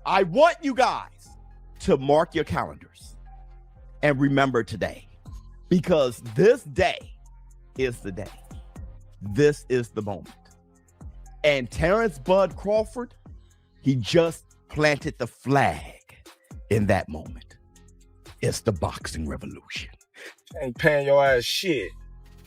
I want you guys to mark your calendars and remember today, because this day is the day. This is the moment. And Terrence Bud Crawford, he just planted the flag in that moment. It's the boxing revolution. Ain't paying your ass shit.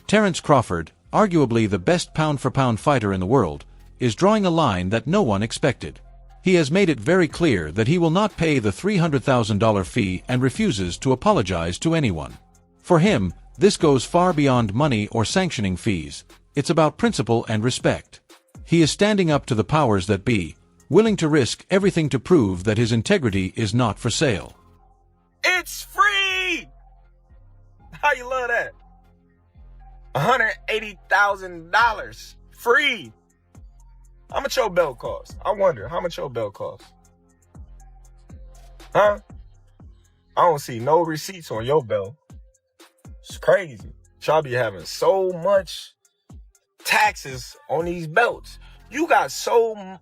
Terrence Crawford, arguably the best pound-for-pound fighter in the world, is drawing a line that no one expected. He has made it very clear that he will not pay the $300,000 fee and refuses to apologize to anyone. For him, this goes far beyond money or sanctioning fees. It's about principle and respect. He is standing up to the powers that be, willing to risk everything to prove that his integrity is not for sale. It's free! How you love that? $180,000 free. How much your belt cost? I wonder, how much your belt cost? Huh? I don't see no receipts on your belt. It's crazy. Y'all be having so much taxes on these belts. You got some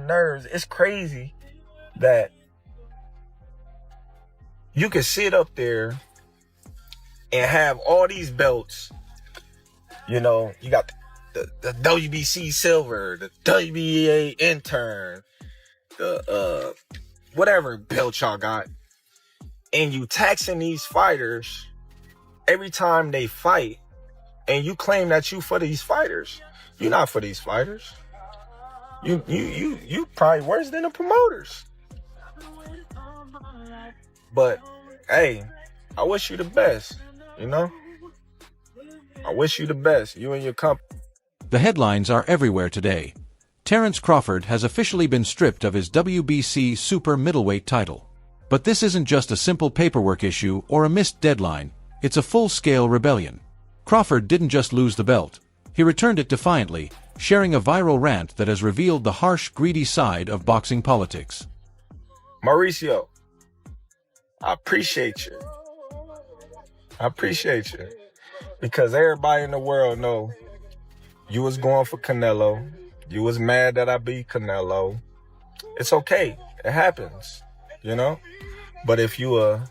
nerves. It's crazy that you can sit up there and have all these belts. You know, you got the WBC silver, the WBA intern, the whatever belt y'all got, and you taxing these fighters every time they fight, and you claim that you for these fighters. You're not for these fighters. You probably worse than the promoters. But hey, I wish you the best, you know? I wish you the best, you and your company. The headlines are everywhere today. Terrence Crawford has officially been stripped of his WBC super middleweight title. But this isn't just a simple paperwork issue or a missed deadline, it's a full-scale rebellion. Crawford didn't just lose the belt, he returned it defiantly, sharing a viral rant that has revealed the harsh, greedy side of boxing politics. Mauricio, I appreciate you. I appreciate you. Because everybody in the world know you was going for Canelo. You was mad that I beat Canelo. It's okay. It happens, you know? But if you a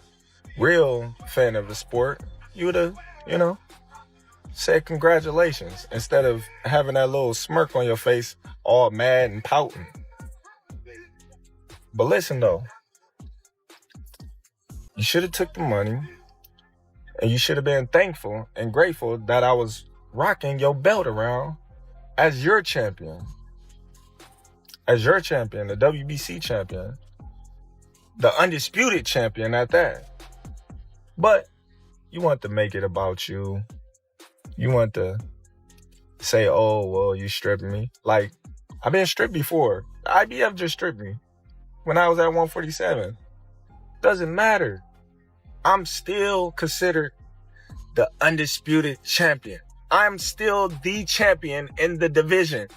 real fan of the sport, you would have, you know, said congratulations instead of having that little smirk on your face, all mad and pouting. But listen though, you should have took the money and you should have been thankful and grateful that I was rocking your belt around as your champion. As your champion, the WBC champion. The undisputed champion at that. But you want to make it about you. You want to say, oh, well, you stripping me. Like, I've been stripped before. The IBF just stripped me when I was at 147. Doesn't matter. I'm still considered the undisputed champion. I'm still the champion in the division.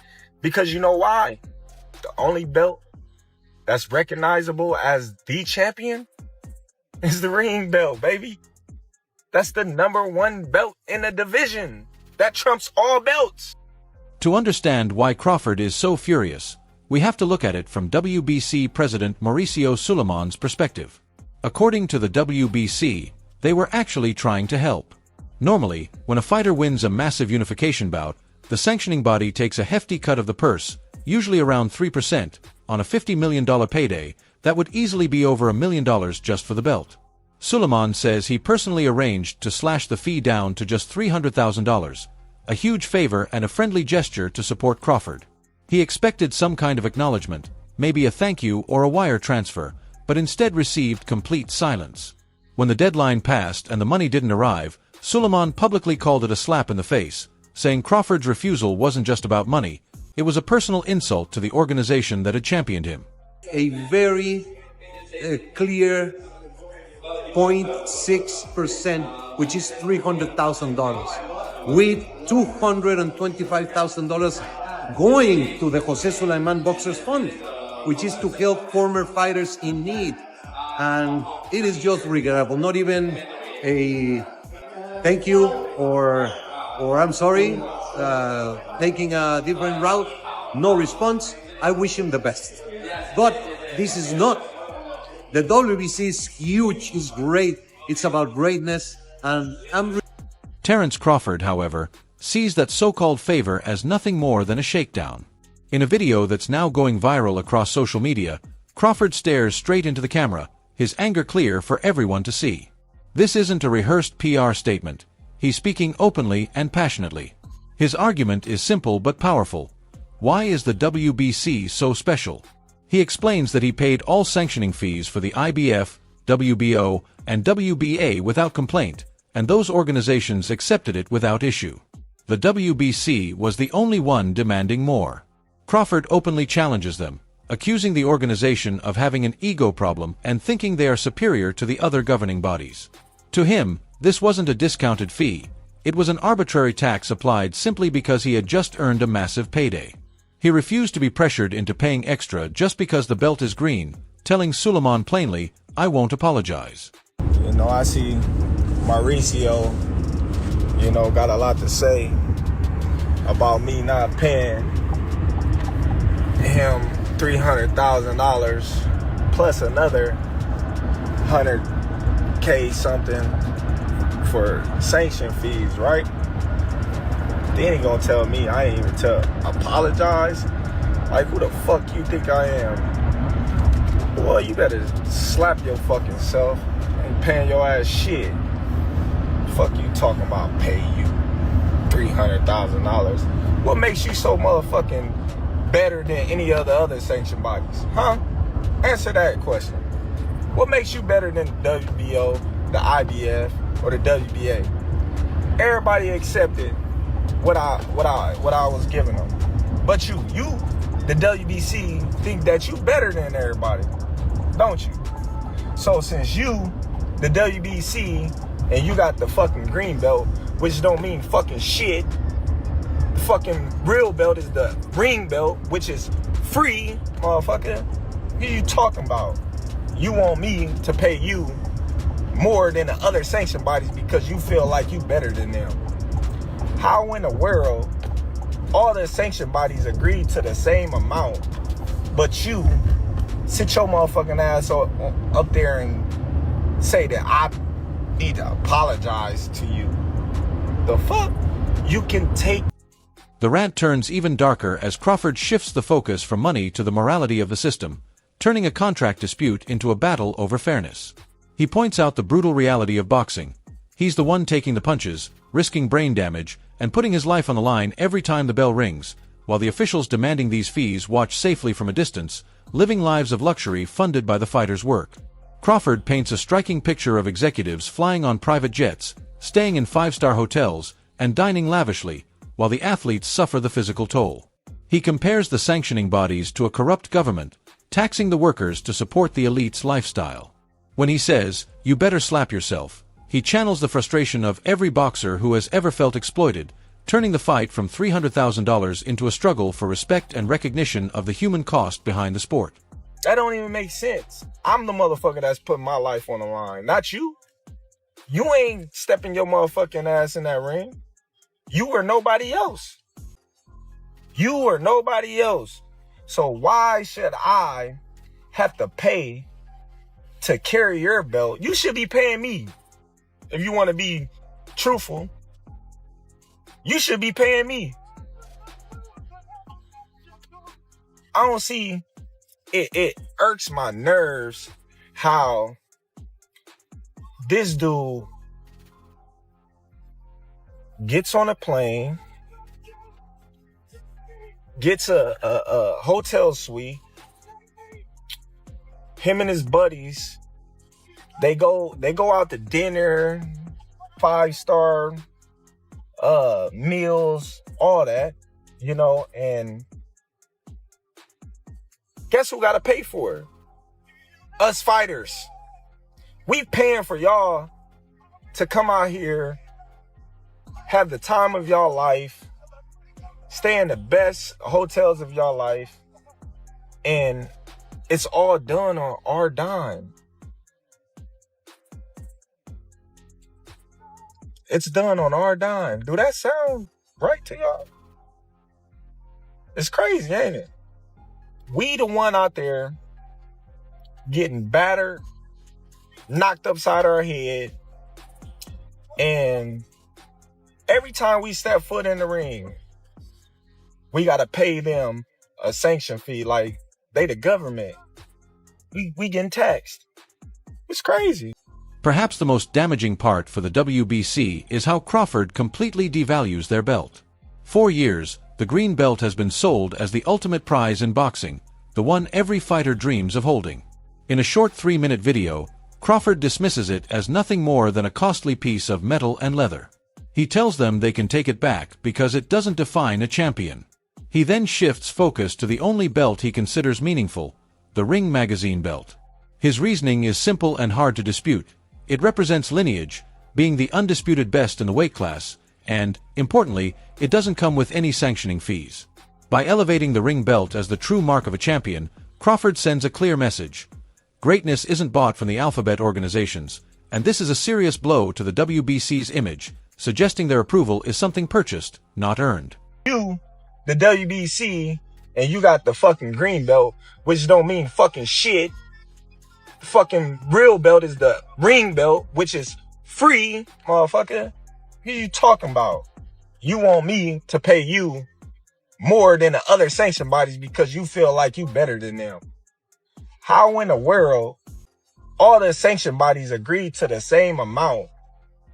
Because you know why? The only belt that's recognizable as the champion is the ring belt, baby. That's the #1 belt in the division. That trumps all belts. To understand why Crawford is so furious, we have to look at it from WBC President Mauricio Suleiman's perspective. According to the WBC, they were actually trying to help. Normally, when a fighter wins a massive unification bout, the sanctioning body takes a hefty cut of the purse, usually around 3%, on a $50 million payday that would easily be over $1 million just for the belt. Suleiman says he personally arranged to slash the fee down to just $300,000, a huge favor and a friendly gesture to support Crawford. He expected some kind of acknowledgement, maybe a thank you or a wire transfer, but instead received complete silence. When the deadline passed and the money didn't arrive, Suleiman publicly called it a slap in the face, saying Crawford's refusal wasn't just about money, it was a personal insult to the organization that had championed him. A very clear 0.6%, which is $300,000, with $225,000 going to the Jose Sulaiman Boxers Fund, which is to help former fighters in need. And it is just regrettable. Not even a thank you or I'm sorry, taking a different route. No response. I wish him the best. But this is not. The WBC is huge, it's great, it's about greatness, and I'm Terence Crawford, however, sees that so-called favor as nothing more than a shakedown. In a video that's now going viral across social media, Crawford stares straight into the camera, his anger clear for everyone to see. This isn't a rehearsed PR statement. He's speaking openly and passionately. His argument is simple but powerful. Why is the WBC so special? He explains that he paid all sanctioning fees for the IBF, WBO, and WBA without complaint, and those organizations accepted it without issue. The WBC was the only one demanding more. Crawford openly challenges them, accusing the organization of having an ego problem and thinking they are superior to the other governing bodies. To him, this wasn't a discounted fee. It was an arbitrary tax applied simply because he had just earned a massive payday. He refused to be pressured into paying extra just because the belt is green, telling Suleiman plainly, "I won't apologize." I see Mauricio, got a lot to say about me not paying him $300,000 plus another $100K something for sanction fees, right? Then he gonna tell me I ain't even apologize? Like, who the fuck you think I am? Boy, you better slap your fucking self. Ain't paying your ass shit. Fuck you talking about pay you $300,000. What makes you so motherfucking better than any other sanctioned bodies? Huh? Answer that question. What makes you better than the WBO, the IBF, or the WBA? Everybody accepted what I was giving them. But you, the WBC, think that you better than everybody, don't you? So since you, the WBC, and you got the fucking green belt, which don't mean fucking shit. The fucking real belt is the ring belt, which is free, motherfucker. What are you talking about? You want me to pay you more than the other sanctioned bodies because you feel like you better than them. How in the world all the sanctioned bodies agreed to the same amount, but you sit your motherfucking ass up there and say that I need to apologize to you? The fuck? You can take... The rant turns even darker as Crawford shifts the focus from money to the morality of the system, turning a contract dispute into a battle over fairness. He points out the brutal reality of boxing. He's the one taking the punches, risking brain damage, and putting his life on the line every time the bell rings, while the officials demanding these fees watch safely from a distance, living lives of luxury funded by the fighters' work. Crawford paints a striking picture of executives flying on private jets, staying in five-star hotels, and dining lavishly, while the athletes suffer the physical toll. He compares the sanctioning bodies to a corrupt government, taxing the workers to support the elite's lifestyle. When he says, "You better slap yourself," he channels the frustration of every boxer who has ever felt exploited, turning the fight from $300,000 into a struggle for respect and recognition of the human cost behind the sport. That don't even make sense. I'm the motherfucker that's putting my life on the line, not you. You ain't stepping your motherfucking ass in that ring. You or nobody else. You or nobody else. So why should I have to pay to carry your belt? You should be paying me. If you want to be truthful, you should be paying me. I don't see, it irks my nerves how this dude gets on a plane, gets a hotel suite, him and his buddies, they go out to dinner, 5-star meals, all that, and guess who gotta pay for it? Us fighters. We paying for y'all to come out here, have the time of y'all life, stay in the best hotels of y'all life, and it's all done on our dime. It's done on our dime. Do that sound right to y'all? It's crazy, ain't it? We the one out there getting battered, knocked upside our head, and every time we step foot in the ring, we got to pay them a sanction fee like they the government. We getting taxed. It's crazy. Perhaps the most damaging part for the WBC is how Crawford completely devalues their belt. For years, the green belt has been sold as the ultimate prize in boxing, the one every fighter dreams of holding. In a short 3-minute video, Crawford dismisses it as nothing more than a costly piece of metal and leather. He tells them they can take it back because it doesn't define a champion. He then shifts focus to the only belt he considers meaningful, the Ring Magazine belt. His reasoning is simple and hard to dispute. It represents lineage, being the undisputed best in the weight class, and, importantly, it doesn't come with any sanctioning fees. By elevating the ring belt as the true mark of a champion, Crawford sends a clear message. Greatness isn't bought from the alphabet organizations, and this is a serious blow to the WBC's image, suggesting their approval is something purchased, not earned. You, the WBC, and you got the fucking green belt, which don't mean fucking shit. The fucking real belt is the ring belt, which is free, motherfucker. Who you talking about? You want me to pay you more than the other sanction bodies because you feel like you better than them. How in the world all the sanction bodies agree to the same amount,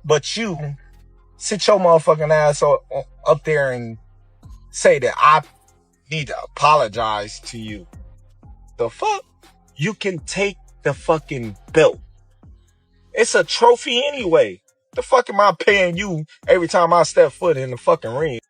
but you sit your motherfucking ass up there and say that I need to apologize to you? The fuck? You can take the fucking belt. It's a trophy anyway. The fuck am I paying you every time I step foot in the fucking ring?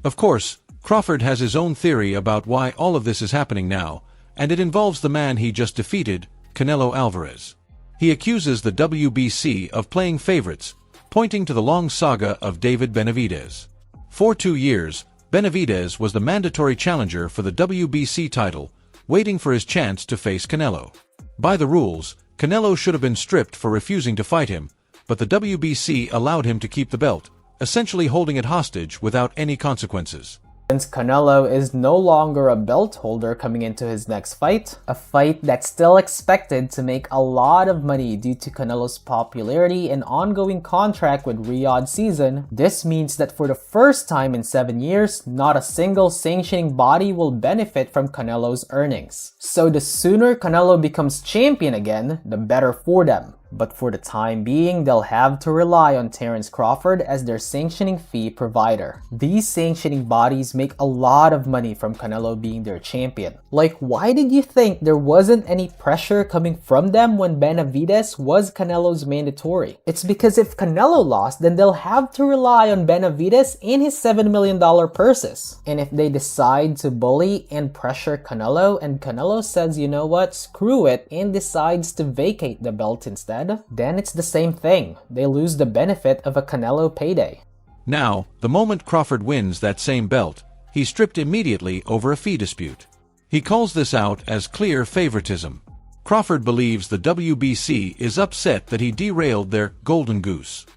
Of course, Crawford has his own theory about why all of this is happening now, and it involves the man he just defeated, Canelo Alvarez. He accuses the WBC of playing favorites, pointing to the long saga of David Benavidez. For 2 years, Benavidez was the mandatory challenger for the WBC title, waiting for his chance to face Canelo. By the rules, Canelo should have been stripped for refusing to fight him, but the WBC allowed him to keep the belt, essentially holding it hostage without any consequences. Since Canelo is no longer a belt holder coming into his next fight, a fight that's still expected to make a lot of money due to Canelo's popularity and ongoing contract with Riyadh season, this means that for the first time in 7 years, not a single sanctioning body will benefit from Canelo's earnings. So the sooner Canelo becomes champion again, the better for them. But for the time being, they'll have to rely on Terence Crawford as their sanctioning fee provider. These sanctioning bodies make a lot of money from Canelo being their champion. Like, why did you think there wasn't any pressure coming from them when Benavidez was Canelo's mandatory? It's because if Canelo lost, then they'll have to rely on Benavidez and his $7 million purses. And if they decide to bully and pressure Canelo, and Canelo says, you know what, screw it, and decides to vacate the belt instead, then it's the same thing. They lose the benefit of a Canelo payday. Now, the moment Crawford wins that same belt, he's stripped immediately over a fee dispute. He calls this out as clear favoritism. Crawford believes the WBC is upset that he derailed their golden goose.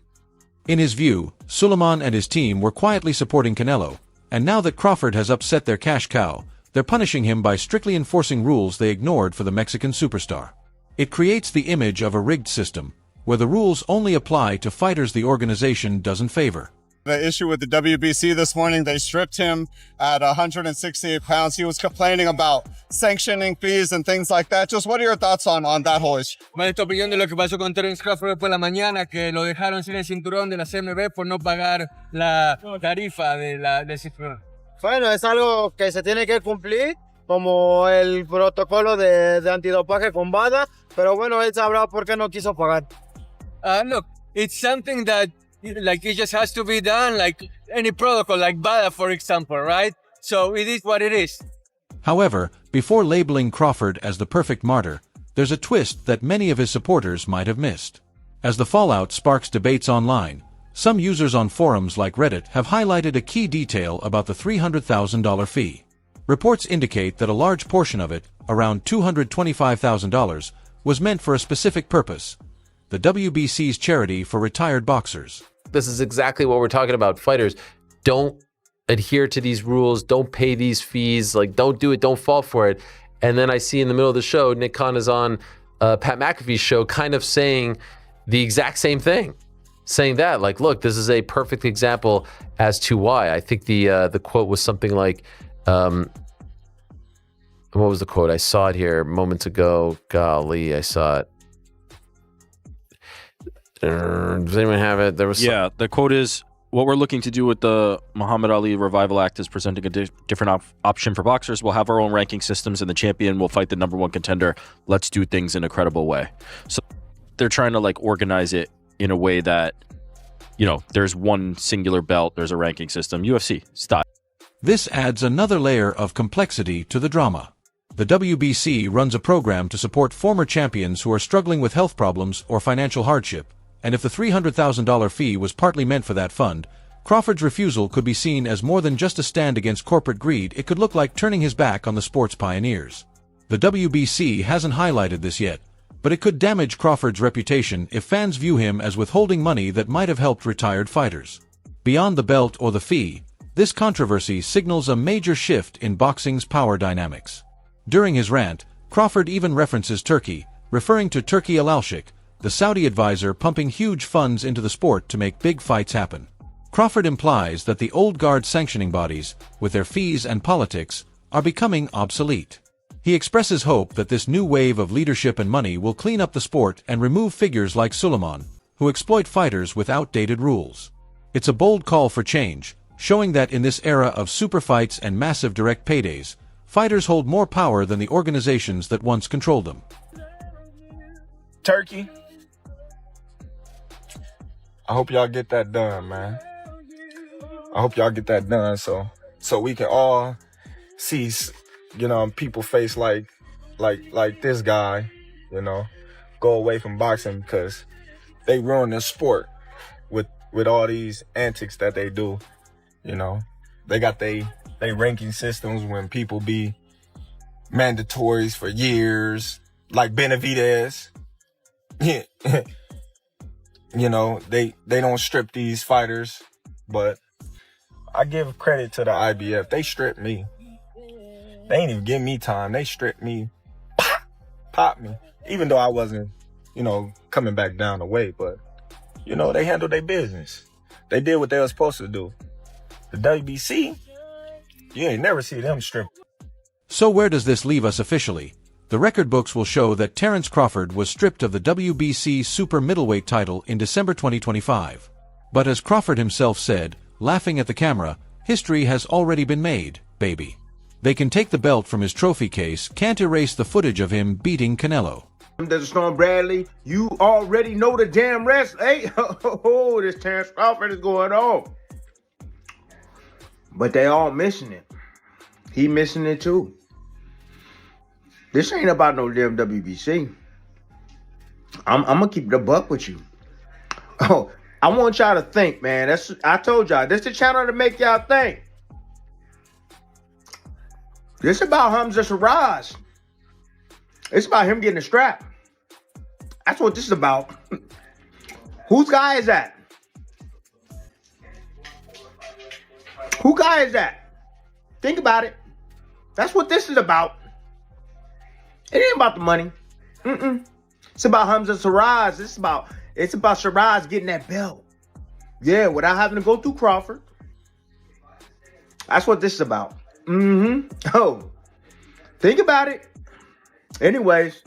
In his view, Suleiman and his team were quietly supporting Canelo, and now that Crawford has upset their cash cow, they're punishing him by strictly enforcing rules they ignored for the Mexican superstar. It creates the image of a rigged system, where the rules only apply to fighters the organization doesn't favor. The issue with the WBC this morning, they stripped him at 168 pounds. He was complaining about sanctioning fees and things like that. Just what are your thoughts on that whole issue? ¿Cuál es tu opinión de lo que pasó con Terence Crawford después de la mañana, que lo dejaron sin el cinturón de la CMB por no pagar la tarifa del cinturón? Bueno, es algo que se tiene que cumplir, como el protocolo de antidopaje con BADA, pero bueno, él sabrá por qué no quiso pagar. Look, it's something that like it just has to be done, like any protocol, like BADA, for example, right? So it is what it is. However, before labeling Crawford as the perfect martyr, there's a twist that many of his supporters might have missed. As the fallout sparks debates online, some users on forums like Reddit have highlighted a key detail about the $300,000 fee. Reports indicate that a large portion of it, around $225,000, was meant for a specific purpose: the WBC's charity for retired boxers. This is exactly what we're talking about. Fighters, don't adhere to these rules, don't pay these fees, like don't do it, don't fall for it. And then I see in the middle of the show, Nick Khan is on Pat McAfee's show, kind of saying the exact same thing, saying that, like, look, this is a perfect example as to why. I think the quote was something like, what was the quote? I saw it here moments ago. Golly, I saw it. Does anyone have it? There was the quote is, what we're looking to do with the Muhammad Ali Revival Act is presenting a different option for boxers. We'll have our own ranking systems, and the champion will fight the number one contender. Let's do things in a credible way. So they're trying to like organize it in a way that, you know, there's one singular belt, there's a ranking system, UFC style. This adds another layer of complexity to the drama. The WBC runs a program to support former champions who are struggling with health problems or financial hardship. And if the $300,000 fee was partly meant for that fund, Crawford's refusal could be seen as more than just a stand against corporate greed. It could look like turning his back on the sport's pioneers. The WBC hasn't highlighted this yet, but it could damage Crawford's reputation if fans view him as withholding money that might have helped retired fighters. Beyond the belt or the fee, this controversy signals a major shift in boxing's power dynamics. During his rant, Crawford even references Turkey, referring to Turki Al-Sheikh, the Saudi advisor pumping huge funds into the sport to make big fights happen. Crawford implies that the old guard sanctioning bodies, with their fees and politics, are becoming obsolete. He expresses hope that this new wave of leadership and money will clean up the sport and remove figures like Suleiman, who exploit fighters with outdated rules. It's a bold call for change, showing that in this era of super fights and massive direct paydays, fighters hold more power than the organizations that once controlled them. Turkey, I hope y'all get that done, man. I hope y'all get that done so we can all see, you know, people face like this guy, you know, go away from boxing because they ruin the sport with all these antics that they do. You know, they got they ranking systems when people be mandatories for years, like Benavidez. You know, they don't strip these fighters, but I give credit to the IBF. They stripped me. They ain't even give me time. They stripped me, pop me, even though I wasn't, you know, coming back down the weight. But, you know, they handled their business. They did what they were supposed to do. The WBC, you ain't never see them strip. So where does this leave us officially? The record books will show that Terence Crawford was stripped of the WBC super middleweight title in December 2025. But as Crawford himself said, laughing at the camera, history has already been made, baby. They can take the belt from his trophy case, can't erase the footage of him beating Canelo. Desert Storm Bradley, you already know the damn rest. Hey, oh, this Terence Crawford is going on. But they all missing it. He missing it too. This ain't about no damn WBC. I'm gonna keep the buck with you. Oh, I want y'all to think, man. I told y'all, this is the channel to make y'all think. This about Hamza Shiraz. It's about him getting a strap. That's what this is about. Whose guy is that? Who guy is that? Think about it. That's what this is about. It ain't about the money. It's about Hamza Shiraz. It's about Shiraz getting that belt. Yeah, without having to go through Crawford. That's what this is about. Oh, think about it. Anyways,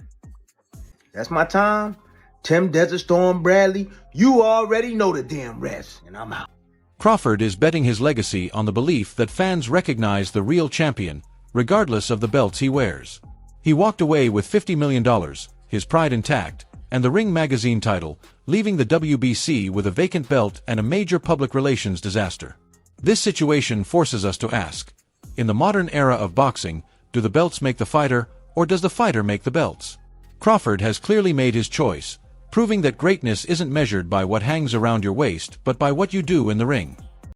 that's my time. Tim Desert Storm Bradley, you already know the damn rest, and I'm out. Crawford is betting his legacy on the belief that fans recognize the real champion, regardless of the belts he wears. He walked away with $50 million, his pride intact, and the Ring magazine title, leaving the WBC with a vacant belt and a major public relations disaster. This situation forces us to ask, in the modern era of boxing, do the belts make the fighter, or does the fighter make the belts? Crawford has clearly made his choice, proving that greatness isn't measured by what hangs around your waist, but by what you do in the ring.